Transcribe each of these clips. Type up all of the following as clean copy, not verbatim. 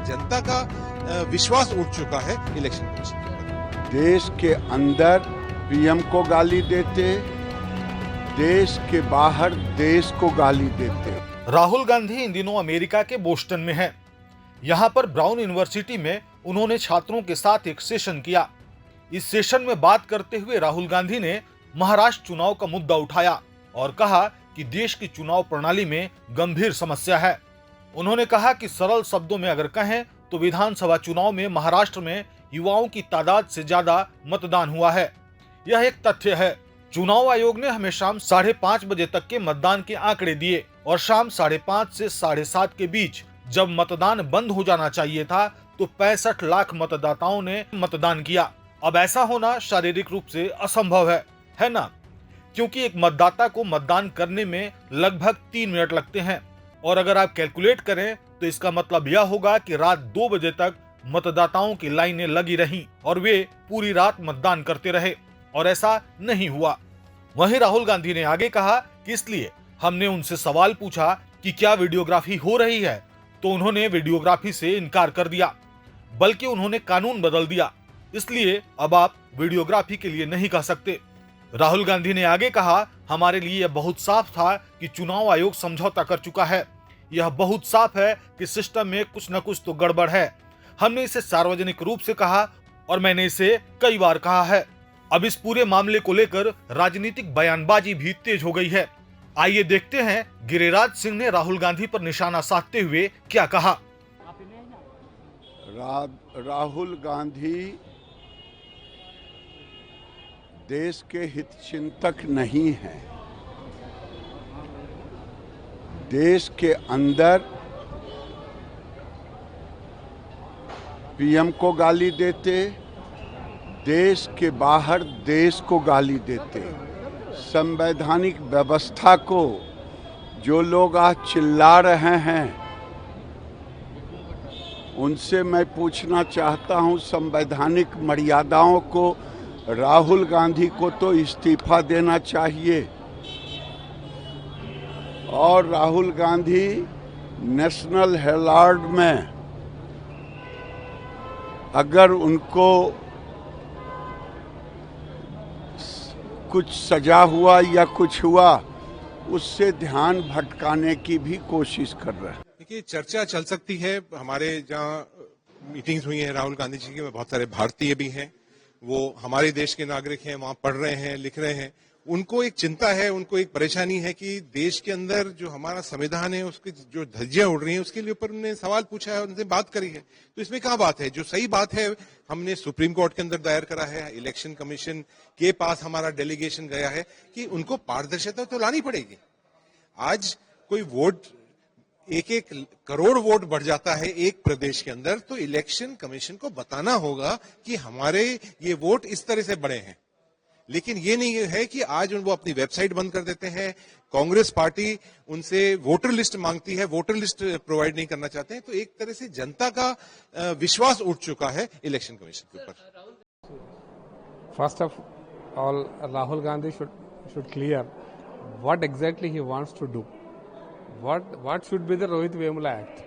जनता का विश्वास उठ चुका है इलेक्शन कमीशन के ऊपर। देश के अंदर पीएम को गाली देते, देश के बाहर देश को गाली देते। राहुल गांधी इन दिनों अमेरिका के बोस्टन में हैं। यहाँ पर ब्राउन यूनिवर्सिटी में उन्होंने छात्रों के साथ एक सेशन किया। इस सेशन में बात करते हुए राहुल गांधी ने महाराष्ट्र चुनाव का मुद्दा उठाया और कहा कि देश की चुनाव प्रणाली में गंभीर समस्या है। उन्होंने कहा कि सरल शब्दों में अगर कहें तो विधानसभा चुनाव में महाराष्ट्र में युवाओं की तादाद से ज्यादा मतदान हुआ है। यह एक तथ्य है। चुनाव आयोग ने हमें शाम 5:30 बजे तक के मतदान के आंकड़े दिए और शाम 5:30 से 7:30 के बीच जब मतदान बंद हो जाना चाहिए था तो 65 लाख मतदाताओं ने मतदान किया। अब ऐसा होना शारीरिक रूप से असंभव है ना? क्योंकि एक मतदाता को मतदान करने में लगभग 3 मिनट लगते हैं और अगर आप कैलकुलेट करें तो इसका मतलब यह होगा कि रात 2 बजे तक मतदाताओं की लाइनें लगी रहीं और वे पूरी रात मतदान करते रहे और ऐसा नहीं हुआ। वहीं राहुल गांधी ने आगे कहा कि इसलिए हमने उनसे सवाल पूछा कि क्या वीडियोग्राफी हो रही है तो उन्होंने वीडियोग्राफी से इनकार कर दिया, बल्कि उन्होंने कानून बदल दिया, इसलिए अब आप वीडियोग्राफी के लिए नहीं कह सकते। राहुल गांधी ने आगे कहा, हमारे लिए यह बहुत साफ था कि चुनाव आयोग समझौता कर चुका है। यह बहुत साफ है कि सिस्टम में कुछ न कुछ तो गड़बड़ है। हमने इसे सार्वजनिक रूप से कहा और मैंने इसे कई बार कहा है। अब इस पूरे मामले को लेकर राजनीतिक बयानबाजी भी तेज हो गई है। आइए देखते हैं गिरिराज सिंह ने राहुल गांधी पर निशाना साधते हुए क्या कहा। राहुल गांधी देश के हितचिंतक नहीं हैं। देश के अंदर पीएम को गाली देते, देश के बाहर देश को गाली देते। संवैधानिक व्यवस्था को जो लोग आज चिल्ला रहे हैं उनसे मैं पूछना चाहता हूं, संवैधानिक मर्यादाओं को राहुल गांधी को तो इस्तीफा देना चाहिए और राहुल गांधी नेशनल हेराल्ड में अगर उनको कुछ सजा हुआ या कुछ हुआ उससे ध्यान भटकाने की भी कोशिश कर रहे हैं। देखिए, चर्चा चल सकती है। हमारे जहाँ मीटिंग्स हुई हैं राहुल गांधी जी की, में बहुत सारे भारतीय भी हैं, वो हमारे देश के नागरिक हैं, वहां पढ़ रहे हैं, लिख रहे हैं। उनको एक चिंता है, उनको एक परेशानी है कि देश के अंदर जो हमारा संविधान है उसकी जो धज्जियां उड़ रही हैं उसके लिए ऊपर उन्होंने सवाल पूछा है और उनसे बात करी है। तो इसमें क्या बात है? जो सही बात है हमने सुप्रीम कोर्ट के अंदर दायर करा है, इलेक्शन कमीशन के पास हमारा डेलीगेशन गया है कि उनको पारदर्शिता तो लानी पड़ेगी। आज कोई वोट 1-1 करोड़ वोट बढ़ जाता है एक प्रदेश के अंदर, तो इलेक्शन कमीशन को बताना होगा कि हमारे ये वोट इस तरह से बढ़े हैं। लेकिन ये नहीं है कि आज वो अपनी वेबसाइट बंद कर देते हैं। कांग्रेस पार्टी उनसे वोटर लिस्ट मांगती है, वोटर लिस्ट प्रोवाइड नहीं करना चाहते हैं। तो एक तरह से जनता का विश्वास उठ चुका है इलेक्शन कमीशन के ऊपर। First of all, Rahul Gandhi should clear what exactly he wants to do. What should be the Rohit Vemula Act?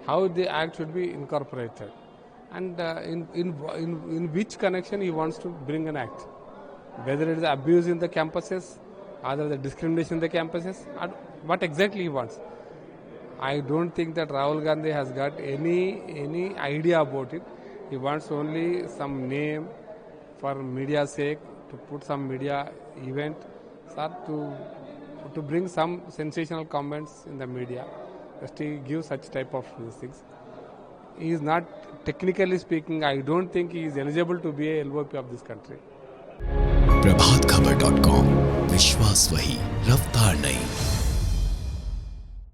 How the act should be incorporated, and in which connection he wants to bring an act? Whether it is abuse in the campuses, or the discrimination in the campuses, or what exactly he wants. I don't think that Rahul Gandhi has got any idea about it. He wants only some name for media's sake, to put some media event, or to bring some sensational comments in the media, just to give such type of things. He is not, technically speaking, I don't think he is eligible to be a LOP of this country. प्रभात खबर.com, विश्वास वही, रफ्तार नहीं।